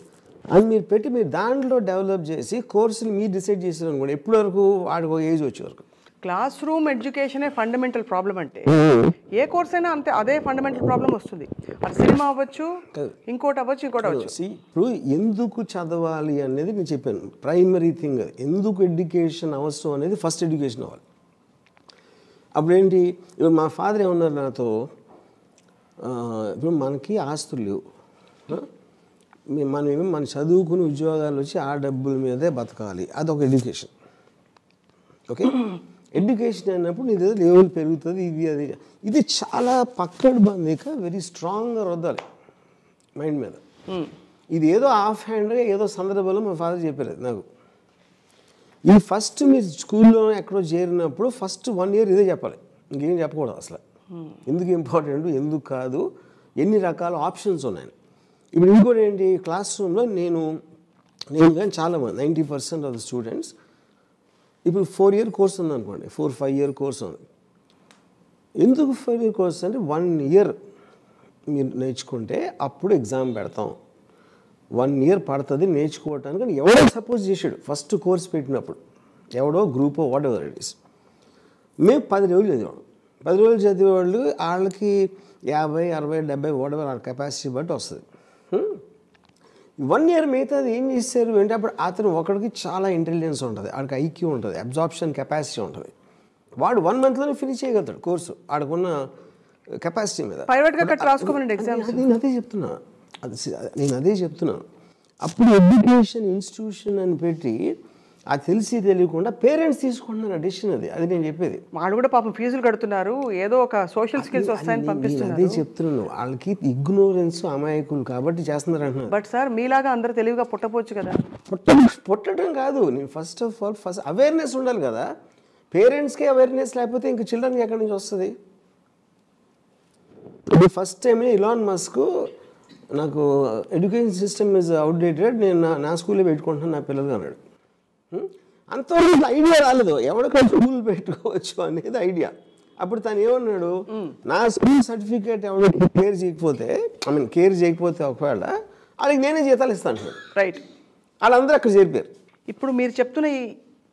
Speaker 3: అని మీరు పెట్టి మీరు దాంట్లో డెవలప్ చేసి కోర్సులు మీరు డిసైడ్ చేసారు అనుకోండి. ఎప్పటి వరకు వాడికి ఒక ఏజ్ వచ్చే వరకు.
Speaker 2: క్లాస్ రూమ్ ఎడ్యుకేషనే ఫండమెంటల్ ప్రాబ్లం అంటే ఏ కోర్స్ అయినా అంతే, అదే ఫండమెంటల్ ప్రాబ్లం వస్తుంది. అది సినిమా అవ్వచ్చు, ఇంకోటి అవ్వచ్చు, ఇంకోటి అవ్వచ్చు.
Speaker 3: ఇప్పుడు ఎందుకు చదవాలి అనేది నేను చెప్పాను, ప్రైమరీ థింగ్. ఎందుకు ఎడ్యుకేషన్ అవసరం అనేది ఫస్ట్ ఎడ్యుకేషన్ అవ్వాలి. అప్పుడేంటి, ఇప్పుడు మా ఫాదర్ ఏమన్నారు నాతో, ఇప్పుడు మనకి ఆస్తులు లేవు, మనమేమో మన చదువుకుని ఉద్యోగాలు వచ్చి ఆ డబ్బుల మీదే బతకాలి, అదొక ఎడ్యుకేషన్. ఓకే, ఎడ్యుకేషన్ అన్నప్పుడు నీ ఏదో లెవెల్ పెరుగుతుంది, ఇది చాలా పక్కడబందిగా వెరీ స్ట్రాంగ్గా రుద్దాలి మైండ్ మీద. ఇది ఏదో ఆఫ్ హ్యాండ్గా ఏదో సందర్భంలో మా ఫాదర్ చెప్పారు నాకు. ఇది ఫస్ట్ మీరు స్కూల్లో ఎక్కడో చేరినప్పుడు ఫస్ట్ 1 year ఇదే చెప్పాలి, ఇంకేం చెప్పకూడదు అసలు. ఎందుకు ఇంపార్టెంట్, ఎందుకు కాదు, ఎన్ని రకాల ఆప్షన్స్ ఉన్నాయి. ఇప్పుడు ఇంకోటి ఏంటి, క్లాస్ రూమ్లో నేను కానీ చాలామంది 90% ఆఫ్ ద స్టూడెంట్స్ ఇప్పుడు 4-year కోర్స్ ఉందనుకోండి, 4-5 year కోర్స్ ఉంది. ఎందుకు 5 year కోర్స్ అంటే 1 year మీరు నేర్చుకుంటే అప్పుడు ఎగ్జామ్ పెడతాం. 1 year పడుతుంది నేర్చుకోవటానికి. ఎవడో సపోజ్ చేసాడు ఫస్ట్ కోర్స్ పెట్టినప్పుడు, ఎవడో group what ever it is. మేము 10 రోజులు చదివాం. 10 రోజులు చదివేవాళ్ళు వాళ్ళకి 50, 60, 70 వాట్ ఎవర్ వాళ్ళ కెపాసిటీ బట్టి వస్తుంది. 1 year మిగతాది ఏం చేశారు అంటే, అప్పుడు అతను ఒకడికి చాలా ఇంటెలిజెన్స్ ఉంటుంది, వాడికి ఐక్యూ ఉంటుంది, అబ్జార్ప్షన్ కెపాసిటీ ఉంటుంది. వాడు 1 monthలోనే ఫినిష్ చేయగలుగుతాడు కోర్సు ఆడుకున్న కెపాసిటీ మీద. నేను అదే చెప్తున్నా. అప్పుడు ఎడ్యుకేషన్ ఇన్స్టిట్యూషన్ అని పెట్టి అది తెలిసి తెలియకుండా పేరెంట్స్ తీసుకుంటున్నారు డిసిషన్. అది నేను చెప్పేది.
Speaker 2: వాళ్ళు కూడా పాపం ఫీజులు కడుతున్నారు, ఏదో ఒక సోషల్ స్కిల్స్ వస్తాయని పంపిస్తున్నారు.
Speaker 3: అదే చెప్తున్నాను, వాళ్ళకి ఇగ్నోరెన్స్, అమాయకులు కాబట్టి చేస్తున్నారు అంటున్నారు.
Speaker 2: బట్ సార్ మీలాగా అందరూ తెలివిగా పుట్టపోవచ్చు కదా.
Speaker 3: పుట్టడం కాదు, నేను ఫస్ట్ అవేర్నెస్ ఉండాలి కదా. పేరెంట్స్కే అవేర్నెస్ లేకపోతే ఇంకా చిల్డ్రన్కి ఎక్కడి నుంచి వస్తుంది? ఇప్పుడు ఫస్ట్ టైం ఇలాన్ మస్క్ నాకు ఎడ్యుకేషన్ సిస్టమ్ ఈజ్ అవుట్డేటెడ్, నేను నా స్కూల్లో పెట్టుకుంటున్నాను నా పిల్లలు అన్నాడు. అంతవరకు ఐడియా రాలేదు ఎవరికైనా స్కూల్ పెట్టుకోవచ్చు అనేది ఐడియా. అప్పుడు తను ఏమన్నాడు, నా స్కూల్ సర్టిఫికేట్ ఎవరికి కేర్ చేయకపోతే ఒకవేళ వాళ్ళకి నేనే జీతాలు ఇస్తాను.
Speaker 2: రైట్,
Speaker 3: వాళ్ళందరూ అక్కడ చేరిపోయారు.
Speaker 2: ఇప్పుడు మీరు చెప్తున్న ఈ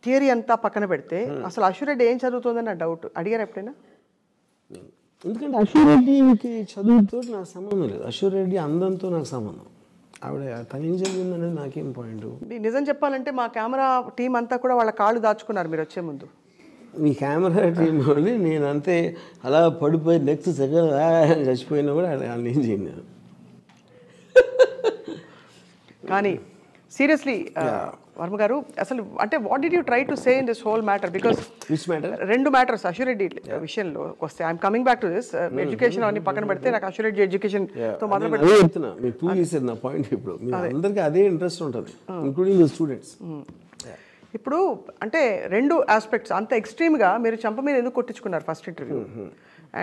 Speaker 2: థియరీ అంతా పక్కన పెడితే అసలు అశ్వరెడ్డి ఏం చదువుతుందని నా డౌట్. అడిగారు ఎప్పుడైనా?
Speaker 3: ఎందుకంటే అశ్వరెడ్డికి చదువుతో నాకు సంబంధం లేదు, అశ్వరెడ్డి అందంతో నాకు సంబంధం. ఆవిడ తను ఏం చదివింది అనేది నాకేం పాయింట్.
Speaker 2: నిజం చెప్పాలంటే మా కెమెరా టీం అంతా కూడా వాళ్ళ కాళ్ళు దాచుకున్నారు మీరు వచ్చే ముందు.
Speaker 3: మీ కెమెరా టీం వాళ్ళు నేను అంతే అలా పడిపోయి నెక్స్ట్ సెకండ్ చచ్చిపోయినా కూడా వాళ్ళు ఏం చేయను.
Speaker 2: కానీ సీరియస్లీ వర్మ గారు, అసలు అంటే what did you try to say in this whole matter? Because రెండు మ్యాటర్స్ అశ్వరెడ్డి విషయంలో వస్తే, I'm coming back to this. Education అన్ని పక్కన పెడితే నాకు అశ్వరెడ్డి ఎడ్యుకేషన్ తో మొదలు
Speaker 3: పెడుతున్నా. మీరు ప్రూవ్ చేసేది నా పాయింట్. ఇప్పుడు అందరికీ అదే ఇంట్రెస్ట్ ఉంటుంది, ఇంక్లూడింగ్ ద స్టూడెంట్స్.
Speaker 2: ఇప్పుడు అంటే రెండు ఆస్పెక్ట్స్ అంత ఎక్స్ట్రీమ్గా మీరు చంప మీద ఎందుకు కొట్టించుకున్నారు ఫస్ట్ ఇంటర్వ్యూ?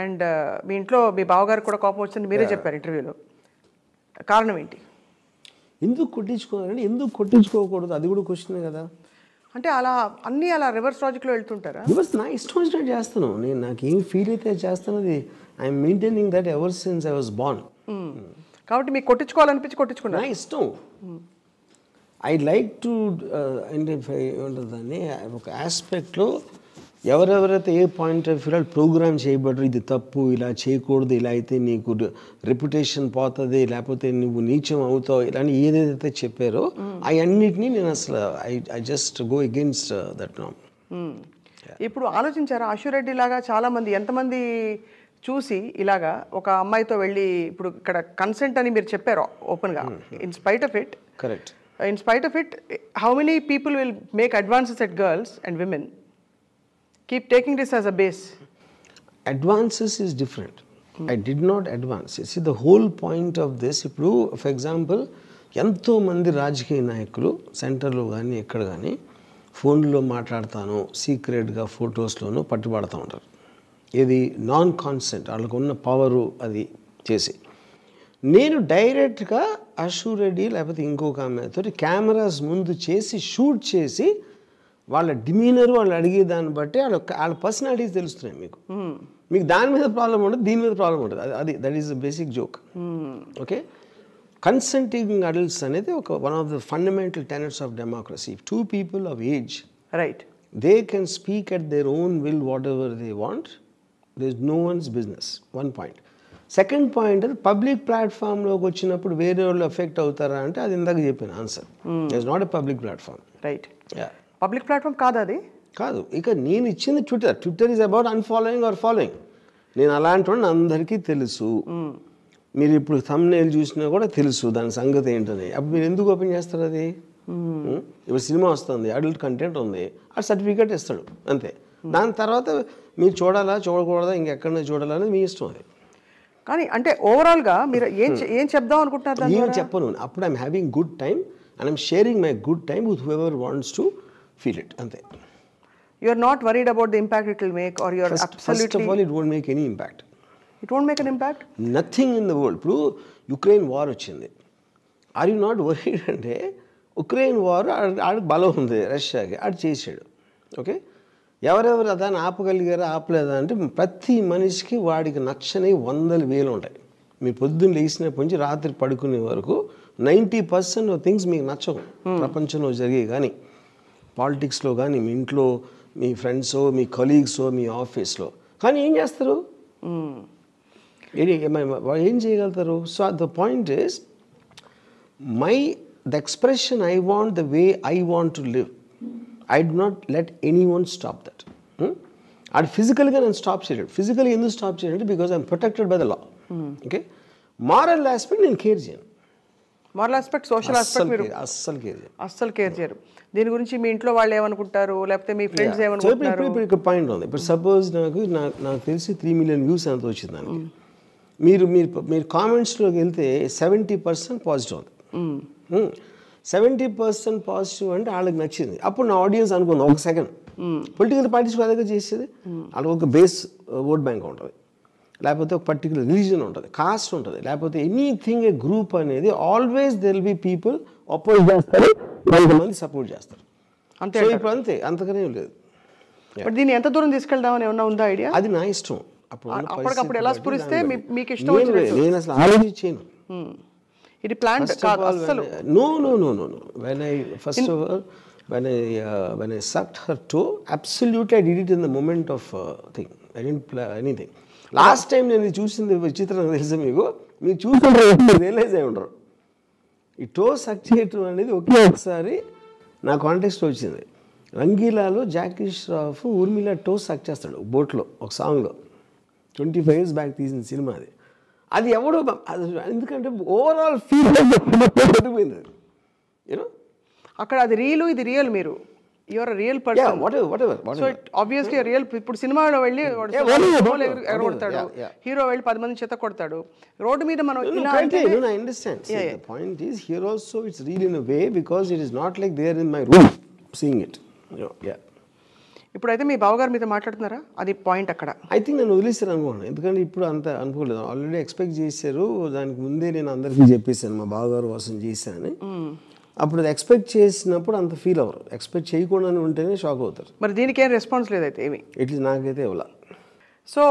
Speaker 2: అండ్ మీ ఇంట్లో మీ బావగారు కూడా కోపం వచ్చింది మీరే చెప్పారు ఇంటర్వ్యూలో. కారణం ఏంటి?
Speaker 3: ఎందుకు కొట్టించుకోవాలంటే ఎందుకు కొట్టించుకోకూడదు, అది కూడా క్వశ్చనే కదా.
Speaker 2: అంటే అలా అన్నీ అలా రివర్స్ లాజిక్లో వెళ్తుంటారా?
Speaker 3: రివర్స్ నా ఇష్టం వచ్చినట్టు చేస్తాను నేను. నాకేం ఫీల్ అయితే చేస్తాను, అది I'm maintaining that ever since I was Born.
Speaker 2: కాబట్టి మీకు కొట్టించుకోవాలనిపించి కొట్టించుకున్నా.
Speaker 3: నా ఇష్టం. ఐ లైక్ టు ఐడెంటిఫై ఉంటుందని ఒక ఆస్పెక్ట్లో ఎవరెవరైతే ఏ పాయింట్ ఆఫ్ వ్యూ ప్రోగ్రామ్ చేయబడ్డారు, ఇది తప్పు, ఇలా చేయకూడదు, ఇలా అయితే నీకు రెప్యుటేషన్ పోతుంది, లేకపోతే నువ్వు నీచం అవుతావు, ఇలాంటి ఏదైతే చెప్పారో అవన్నిటినీ నేను అసలు I just go against that నామ్.
Speaker 2: ఇప్పుడు ఆలోచించారా అశ్వరెడ్డి లాగా చాలామంది ఎంతమంది చూసి ఇలాగా ఒక అమ్మాయితో వెళ్ళి, ఇప్పుడు ఇక్కడ కన్సెంట్ అని మీరు చెప్పారు ఓపెన్గా, in spite of it,
Speaker 3: correct,
Speaker 2: in spite of it how many people will make advances at girls and women? Keep taking this as a base.
Speaker 3: Advances is different. I did not advance. You see, the whole point of this, ఇప్పుడు for example ఎంతోమంది రాజకీయ నాయకులు సెంటర్లో కానీ ఎక్కడ కానీ ఫోన్లో మాట్లాడతాను సీక్రెట్గా ఫొటోస్లోనూ పట్టుబడుతూ ఉంటారు. ఇది నాన్ కాన్సెంట్, వాళ్ళకు ఉన్న పవరు అది చేసి. నేను డైరెక్ట్గా అశ్వరెడ్డి లేకపోతే ఇంకొక ఆమెతో కెమెరాస్ ముందు చేసి షూట్ చేసి వాళ్ళ డిమీనరు వాళ్ళు అడిగే దాన్ని బట్టి వాళ్ళ పర్సనాలిటీస్ తెలుస్తున్నాయి మీకు. మీకు దాని మీద ప్రాబ్లం ఉండదు, దీని మీద ప్రాబ్లం ఉంటుంది. అది that is the basic joke. Okay, consenting adults అనేది ఒక one of the fundamental tenets of democracy. If two people of age
Speaker 2: right
Speaker 3: they can speak at their own will whatever they want, there is no one's business. One point. Second point, అది public ప్లాట్ఫామ్లోకి వచ్చినప్పుడు వేరే వాళ్ళు effect అవుతారా అంటే అది ఇందాక చెప్పాను answer. It is not a public platform.
Speaker 2: Right, public platform కాదు అది.
Speaker 3: కాదు. ఇక నేను ఇచ్చింది Twitter. Twitter is about unfollowing or following. నేను అలాంటి వాడిని అందరికీ తెలుసు. మీరు ఇప్పుడు థంబ్నెయిల్ చూసినా కూడా తెలుసు దాని సంగతి ఏంటని. అప్పుడు మీరు ఎందుకు ఓపెన్ చేస్తారు అది? ఇప్పుడు సినిమా వస్తుంది, అడల్ట్ కంటెంట్ ఉంది, ఆ సర్టిఫికేట్ ఇస్తాడు అంతే. దాని తర్వాత మీరు చూడాలా చూడకూడదా ఇంకెక్కడన్నా చూడాలనేది మీ ఇష్టం. అది
Speaker 2: కానీ అంటే ఓవరాల్గా మీరు ఏం చెప్దాం అనుకుంటున్నారు?
Speaker 3: నేను చెప్పను. అప్పుడు I'm having good time and I'm sharing my good time with whoever wants to feel it. Ante.
Speaker 2: You are not worried about the impact it will make, or you are absolutely...
Speaker 3: First of all, it won't make any impact.
Speaker 2: It won't make an impact.
Speaker 3: Nothing in the world. ఇప్పుడు Ukraine war వచ్చింది, are you not worried అంటే Ukraine war ఆడికి బలం ఉంది రష్యాకి, ఆడు చేసాడు. Okay, ఎవరెవరు దాన్ని ఆపగలిగారా ఆపలేదా అంటే ప్రతి మనిషికి వాడికి నచ్చని 100,000 ఉంటాయి. మీ పొద్దున్న లేచినప్పటి నుంచి రాత్రి పడుకునే వరకు 90% థింగ్స్ మీకు నచ్చవు ప్రపంచంలో జరిగే. కానీ పాలిటిక్స్లో కానీ, మీ ఇంట్లో మీ ఫ్రెండ్సో, మీ కొలీగ్సో, మీ ఆఫీస్లో, కానీ ఏం చేస్తారు, ఏం చేయగలుగుతారు? So the point is the expression I want, the way I want to live, I do not let anyone stop that. And physically I stop చేయలేదు. ఫిజికల్గా ఎందుకు స్టాప్ చేయాలంటే because I'm protected by the law. Okay, moral aspect నేను care చేయను.
Speaker 2: Moral aspect, social aspect మీరు అస్సలు care చేయరు. దీని గురించి మీ ఇంట్లో వాళ్ళు ఏమనుకుంటారు, లేకపోతే మీ ఫ్రెండ్స్ ఏమనుకుంటారు?
Speaker 3: ఇప్పుడు ఇక్కడ పాయింట్ ఉంది. ఇప్పుడు సపోజ్ నాకు తెలిసి 3 million వ్యూస్ అంత వచ్చింది దానికి. మీరు కామెంట్స్లోకి వెళ్తే 70% పాజిటివ్ ఉంది. 70% పాజిటివ్ అంటే వాళ్ళకి నచ్చింది. అప్పుడు నా ఆడియన్స్ అనుకుంది ఒక సెకండ్, పొలిటికల్ పార్టీస్ అదే చేసేది. వాళ్ళకి ఒక బేస్ ఓట్ బ్యాంక్ ఉంటుంది, లేకపోతే ఒక పర్టికులర్ రిలీజన్ ఉంటుంది, కాస్ట్ ఉంటుంది, లేకపోతే ఎనీథింగ్ ఏ గ్రూప్ అనేది always there will be people oppose చేస్తారు, కొంతమంది సపోర్ట్ చేస్తారు. అంతే, ఇప్పుడు అంతే, అంతకనే లేదు.
Speaker 2: దీన్ని ఎంత దూరం తీసుకెళ్దామని ఏమన్నా ఉందా ఐడియా?
Speaker 3: అది నా ఇష్టం.
Speaker 2: అప్పటికప్పుడు ఎలా స్ఫురిస్తే మీకు ఇష్టం.
Speaker 3: నేను అసలు ఆలోచించాను.
Speaker 2: ఇది ప్లాన్ కాదు అసలు.
Speaker 3: No. When I sucked her toe, absolutely I did it in the moment of thing. I didn't plan anything. Last time నేను చూసింది విచిత్రంగా తెలుసా మీకు? మీరు చూసుకుంటారు, రియలైజ్ అయి ఉండరు. ఈ టో సక్ చేయటం అనేది ఒకే ఒకసారి నా కాంటెక్స్ట్ వచ్చింది. రంగీలాలో జాకీ ష్రాఫ్ ఊర్మిళ టో సక్ చేస్తాడు బోట్లో ఒక సాంగ్లో. 25 years బ్యాక్ తీసిన సినిమా అది. అది ఎవడో ఎందుకంటే ఓవరాల్ ఫీల్ పడిపోయింది. యూనో
Speaker 2: అక్కడ అది రియల్, ఇది రియల్. మీరు you're real person. So obviously real. ఇప్పుడు సినిమాలో వెళ్ళి ఎగరగొడతాడు హీరో, వెళ్ళి 10 మంది చేత కొడతాడు రోడ్డు మీద. మనం
Speaker 3: point is here also it's real in a way because it is not like they are in my room seeing it.
Speaker 2: ఇప్పుడైతే మీ బావగారు మీతో మాట్లాడుతున్నారా? అది పాయింట్ అక్కడ.
Speaker 3: ఐ థింక్ నేను వదిలేస్తాను అనుకోండి, ఎందుకంటే ఇప్పుడు అంత అనుకోలేదు. ఆల్రెడీ ఎక్స్పెక్ట్ చేశారు. దానికి ముందే నేను అందరికీ చెప్పేశాను మా బావగారు కోసం చేశాను. అప్పుడు అది ఎక్స్పెక్ట్ చేసినప్పుడు అంత ఫీల్ అవ్వరు, ఎక్స్పెక్ట్ చేయకుండానే ఉంటేనే షాక్ అవుతారు.
Speaker 2: మరి దీనికి ఏం రెస్పాన్స్ లేదైతే ఏమి?
Speaker 3: ఇట్లా నాకైతే ఇవ్వాల.
Speaker 2: సో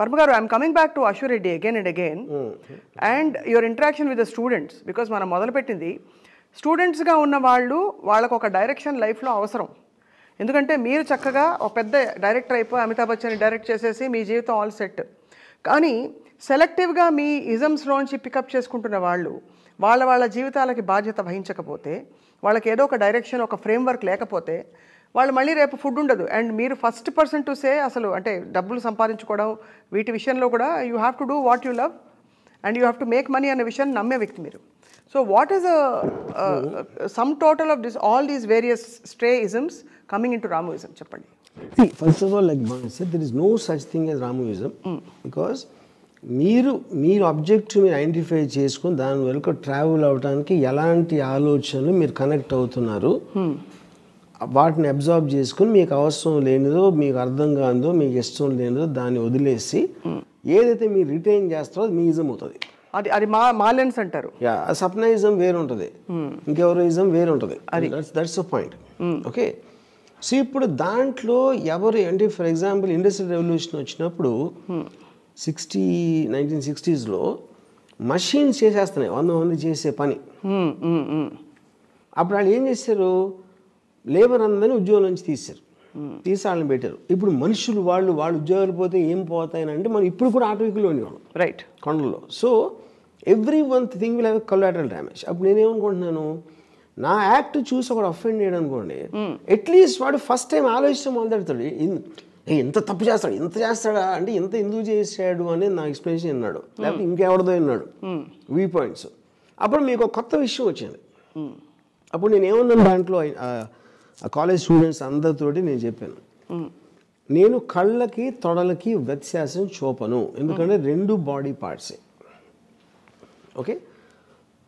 Speaker 2: వర్మ గారు, I'm coming back to Ashu Reddy again and again and your interaction with the students. Because మనం మొదలుపెట్టింది స్టూడెంట్స్గా ఉన్న వాళ్ళకు ఒక డైరెక్షన్ లైఫ్లో అవసరం. ఎందుకంటే మీరు చక్కగా ఒక పెద్ద డైరెక్టర్ అయిపోయి అమితాబ్ బచ్చన్ డైరెక్ట్ చేసేసి మీ జీవితం ఆల్ సెట్. కానీ సెలెక్టివ్గా మీ ఇజమ్స్లోంచి పికప్ చేసుకుంటున్న వాళ్ళు వాళ్ళ జీవితాలకి బాధ్యత వహించకపోతే, వాళ్ళకి ఏదో ఒక డైరెక్షన్, ఒక ఫ్రేమ్వర్క్ లేకపోతే వాళ్ళు మళ్ళీ రేపు ఫుడ్ ఉండదు. అండ్ మీరు ఫస్ట్ పర్సన్ టు సే అసలు అంటే డబ్బులు సంపాదించుకోవడం వీటి విషయంలో కూడా you have to do what you love and you have to make money అనే విషయాన్ని నమ్మే వ్యక్తి మీరు. So what is sum total of all these various stray isms coming into Ramoism, చెప్పండి.
Speaker 3: See, first of all, like Bhavani said, there is no such thing as Ramoism because మీరు object మీరు identify చేసుకుని దాని వెనుక travel అవడానికి ఎలాంటి ఆలోచనలు మీరు కనెక్ట్ అవుతున్నారు, వాటిని అబ్జార్బ్ చేసుకుని మీకు అవసరం లేనిదో, మీకు అర్థం కానిదో, మీకు ఇష్టం లేనిదో దాన్ని వదిలేసి ఏదైతే మీరు రిటైన్ చేస్తారో అది మీ ఇజం అవుతుంది.
Speaker 2: అది మా లెన్స్ అంటారు.
Speaker 3: సప్నయిజం వేరు ఉంటుంది, ఇంకెవరో ఇజం వేరు ఉంటుంది. That's the point. Okay, so ఇప్పుడు దాంట్లో ఎవరు అంటే ఫర్ ఎగ్జాంపుల్ ఇండస్ట్రియల్ రెవల్యూషన్ వచ్చినప్పుడు 1960s మషిన్స్ చేసేస్తున్నాయి 100 మంది చేసే పని. అప్పుడు వాళ్ళు ఏం చేశారు, లేబర్ అందరినీ ఉద్యోగం నుంచి తీసి వాళ్ళని పెట్టారు. ఇప్పుడు మనుషులు వాళ్ళు ఉద్యోగాలు పోతే ఏం పోతాయని అంటే మనం ఇప్పుడు కూడా ఆటో వెహికల్ ఉండేవాళ్ళం రైట్ కొండల్లో. So every one thing will have collateral damage. అప్పుడు నేనేమనుకుంటున్నాను, నా యాక్ట్ చూసి ఒకడు అఫెండ్ చేయడం అనుకోండి, అట్లీస్ట్ వాడు ఫస్ట్ టైం ఆలోచించడం మొదలెడతాడు, ఎంత తప్పు చేస్తాడు, ఎంత చేస్తాడా అంటే ఎంత ఎందుకు చేశాడు అనేది నా ఎక్స్ప్లెనేషన్ విన్నాడు, లేకపోతే ఇంకెవడదో విన్నాడు వ్యూ పాయింట్స్. అప్పుడు మీకు ఒక కొత్త విషయం వచ్చింది. అప్పుడు నేను ఏమన్నాను, దాంట్లో కాలేజ్ స్టూడెంట్స్ అందరితోటి నేను చెప్పాను, నేను కళ్ళకి తొడలకి వ్యత్యాసం చూపను, ఎందుకంటే 2 బాడీ పార్ట్సే. ఓకే,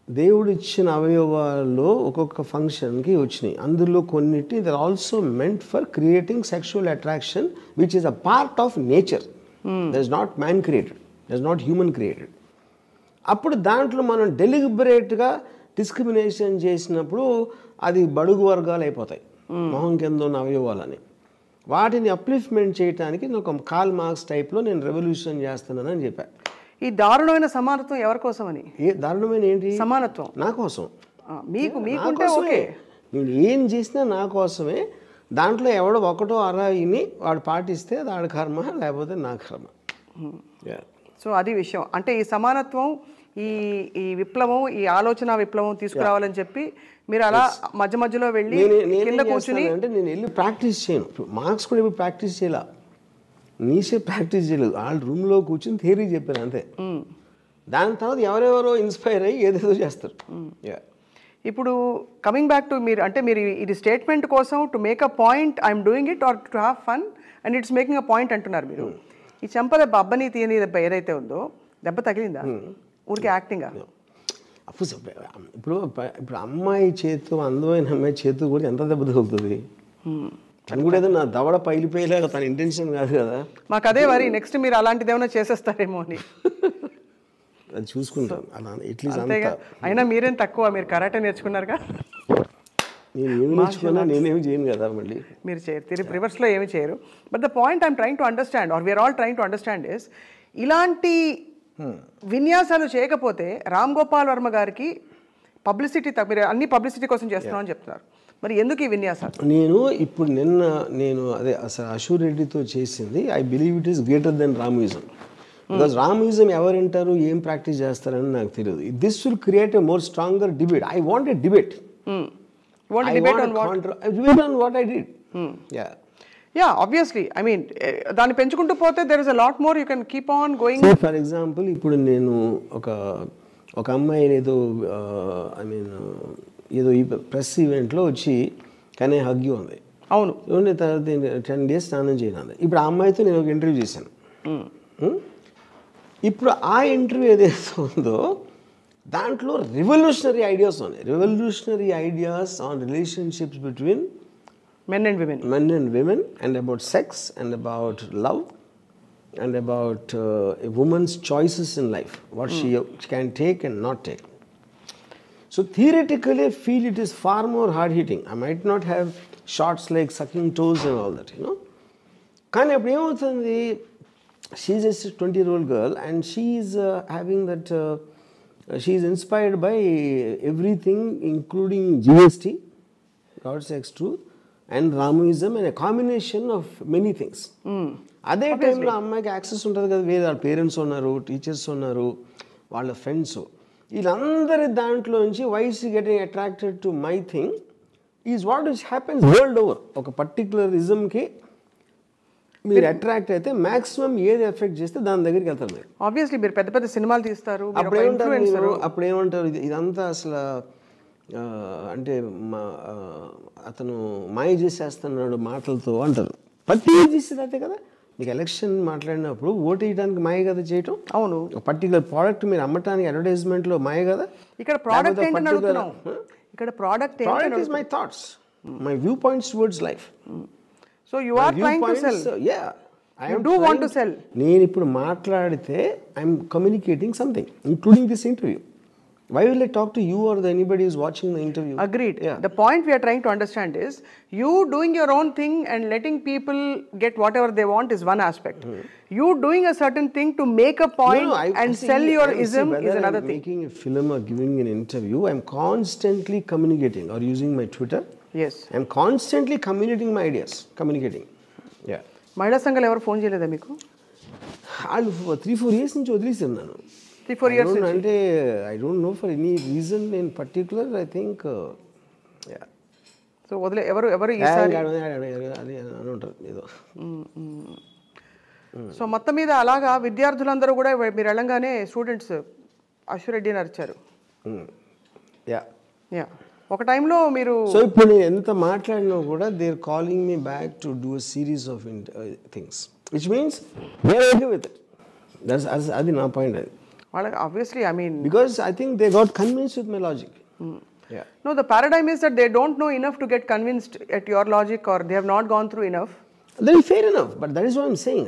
Speaker 3: దేవుడు ఇచ్చిన అవయవాల్లో ఒక్కొక్క ఫంక్షన్కి వచ్చినాయి. అందులో కొన్నిటి there also meant for creating sexual attraction which is a part of nature. That is not man created, it's not human created. అప్పుడు దాంట్లో మనం డెలిబరేట్గా డిస్క్రిమినేషన్ చేసినప్పుడు అది బడుగు వర్గాలు అయిపోతాయి, మొహం కింద ఉన్న అవయవాలని. వాటిని అప్లిఫ్ట్మెంట్ చేయడానికి నేను ఒక కార్ల్ మార్క్స్ టైప్లో నేను రెవల్యూషన్ చేస్తున్నానని చెప్పాను.
Speaker 2: ఈ దారుణమైన సమానత్వం ఎవరి కోసం అని?
Speaker 3: దారుణమైన ఏంటి?
Speaker 2: సమానత్వం
Speaker 3: నా కోసం.
Speaker 2: మీకుంటే ఓకే,
Speaker 3: నేను ఏం చేసినా నా కోసమే. దాంట్లో ఎవడో ఒకటో అరాయిని వాడు పాటిస్తే వాడి కర్మ, లేకపోతే నా కర్మ.
Speaker 2: సో అది విషయం. అంటే ఈ సమానత్వం, ఈ విప్లవం, ఈ ఆలోచన విప్లవం తీసుకురావాలని చెప్పి మీరు అలా మధ్య మధ్యలో వెళ్ళి కింద కూర్చుని.
Speaker 3: అంటే నేను వెళ్ళి ప్రాక్టీస్ చేయను. మార్క్స్ కూడా ఇప్పుడు ప్రాక్టీస్ చేయాల, నీసే ప్రాక్టీస్ చేయలేదు. వాళ్ళ రూమ్లో కూర్చుని థియరీ చెప్పారు అంతే. దాని తర్వాత ఎవరెవరో ఇన్స్పైర్ అయ్యి ఏదేదో చేస్తారు.
Speaker 2: ఇప్పుడు కమింగ్ బ్యాక్ టు మీరు, అంటే మీరు ఇది స్టేట్మెంట్ కోసం to make a point, I'm doing it or to have fun and it's making a point అంటున్నారు మీరు. ఈ చెంప దెబ్బ, అబ్బని తీయని దెబ్బ ఏదైతే ఉందో, దెబ్బ తగిలిందా? ఊరికి యాక్టింగా?
Speaker 3: ఇప్పుడు అమ్మాయి చేతు, అందమైన అమ్మాయి చేతు కూడా ఎంత దెబ్బ తగులుతుంది? తను కూడా ఏదో నా దవడ పైలిపోయేలాగా తన ఇంటెన్షన్ కాదు కదా.
Speaker 2: మాకు అదే వరి, నెక్స్ట్ మీరు అలాంటిది ఏమైనా చేసేస్తారేమో అని.
Speaker 3: అది చూసుకుంటాం అలా ఎట్లీస్ట్.
Speaker 2: అయినా మీరేం తక్కువ, మీరు కరాటే నేర్చుకున్నారుగా.
Speaker 3: నేను ఏమి నేర్చుకున్నా, నేనేమి చేయను కదా. మళ్ళీ
Speaker 2: మీరు చేయరు, రివర్స్లో ఏమి చేయరు. But the point I'm trying to understand, or we're all trying to understand is, ఇలాంటి విన్యాసాలు చేయకపోతే రామ్ గోపాల్ వర్మ గారికి పబ్లిసిటీ, మీరు అన్ని పబ్లిసిటీ కోసం చేస్తున్నామని చెప్తున్నారు, మరి ఎందుకు ఈ విన్యాసాలు?
Speaker 3: ఇప్పుడు నేను అదే అసలు అశూర్ రెడ్డితో చేసింది, I believe it is greater than Ramoism. Because Ramoism ఎవరు వింటారు, ఏం ప్రాక్టీస్ చేస్తారని నాకు తెలియదు. This will create a more stronger debate. I want a debate.
Speaker 2: Debate
Speaker 3: on what I did.
Speaker 2: Yeah, obviously. I mean, దాన్ని పెంచుకుంటూ పోతే there is a lot more you can keep on going.
Speaker 3: So, for example, ఇప్పుడు నేను ఒక అమ్మాయిని ఏదో ఏదో ఈ ప్రెస్ ఈవెంట్లో వచ్చి కానీ హగ్గి ఉంది.
Speaker 2: అవును.
Speaker 3: తర్వాత 10 days స్నానం చేయను. ఇప్పుడు ఆ అమ్మాయితో నేను ఒక ఇంటర్వ్యూ చేశాను. ఇప్పుడు ఆ ఇంటర్వ్యూ ఏదైతే ఉందో దాంట్లో రెవల్యూషనరీ ఐడియాస్ ఉన్నాయి. Revolutionary ideas on relationships between
Speaker 2: men and women and about sex and about love and about a woman's choices in life, what she can take and not take. So theoretically I feel it is far more hard hitting. I might not have shots like sucking toes and all that, you know. కానీ అప్పుడు ఏమవుతుంది, she is a 20-year-old girl and she is having that she is inspired by everything including GST, God Sex Truth, and Ramoism, and a combination of many things. అదే టైంలో అమ్మాయికి access ఉంటుంది కదా, వేరే వాళ్ళ పేరెంట్స్ ఉన్నారు, టీచర్స్ ఉన్నారు, వాళ్ళ ఫ్రెండ్స్, వీళ్ళందరి దాంట్లో నుంచి why's getting attracted to my thing is what is happens world over. ఒక పర్టికులర్ ఇజంకి మీరు అట్రాక్ట్ అయితే మ్యాక్సిమం ఏది ఎఫెక్ట్ చేస్తే దాని దగ్గరికి వెళ్తారు మీరు. ఆబ్వియస్లీ మీరు పెద్ద పెద్ద సినిమాలు తీస్తారు,
Speaker 3: అప్పుడేమంటారు ఇదంతా అసలు అంటే అతను మాయ చేసేస్తున్నాడు మాటలతో అంటారు. ప్రతి చేసేది అదే కదా. మీకు ఎలక్షన్ మాట్లాడినప్పుడు ఓటు వేయడానికి మాయ కదా చేయటం.
Speaker 2: అవును.
Speaker 3: పర్టికులర్ ప్రోడక్ట్ మీరు అమ్మటానికి అడ్వర్టైజ్మెంట్లో మాయ కదా.
Speaker 2: ఇక్కడ ప్రోడక్ట్ ఏంటని అడుగుతున్నాం. ఇక్కడ product
Speaker 3: is my thoughts, my view points towards life.
Speaker 2: So you are trying to sell.
Speaker 3: Ya,
Speaker 2: I do want to sell.
Speaker 3: నేను ఇప్పుడు మాట్లాడితే I'm communicating something including this interview. Why will I talk to you or anybody who's watching the interview?
Speaker 2: Agreed. Yeah. The point we are trying to understand is you doing your own thing and letting people get whatever they want is one aspect. You doing a certain thing to make a point and sell your ism is another thing.
Speaker 3: Making a film or giving an interview, I'm constantly communicating or using my Twitter.
Speaker 2: Yes.
Speaker 3: I'm constantly communicating my ideas. Communicating. Yeah.
Speaker 2: మహిళా సంఘాలు ఎవరు phone చేయలేదా మీకు?
Speaker 3: వాళ్ళు 3-4 years నుంచి వదిలేసాను నేను.
Speaker 2: 3-4 years
Speaker 3: అంటే I don't know for any reason in particular. I think
Speaker 2: so వదిలే ఎవరు ఈసారి
Speaker 3: అది అని ఉంటారు ఏదో.
Speaker 2: సో మొత్తం మీద అలాగా విద్యార్థులందరూ కూడా మీరు వెళ్ళంగానే స్టూడెంట్స్ అశూర్ రెడ్డి అని అరిచారు. యా, ఒక టైంలో మీరు.
Speaker 3: సో ఇప్పుడు నేను ఎంత మాట్లాడినా కూడా they are calling me back to do a series of things which means they are okay with it. అది నా పాయింట్. అది
Speaker 2: obviously, I mean,
Speaker 3: because I think they got convinced with my logic. Yeah.
Speaker 2: No, the paradigm is that they don't know enough to get convinced at your logic, or they have not gone through enough.
Speaker 3: That is fair enough, but that is what I'm saying.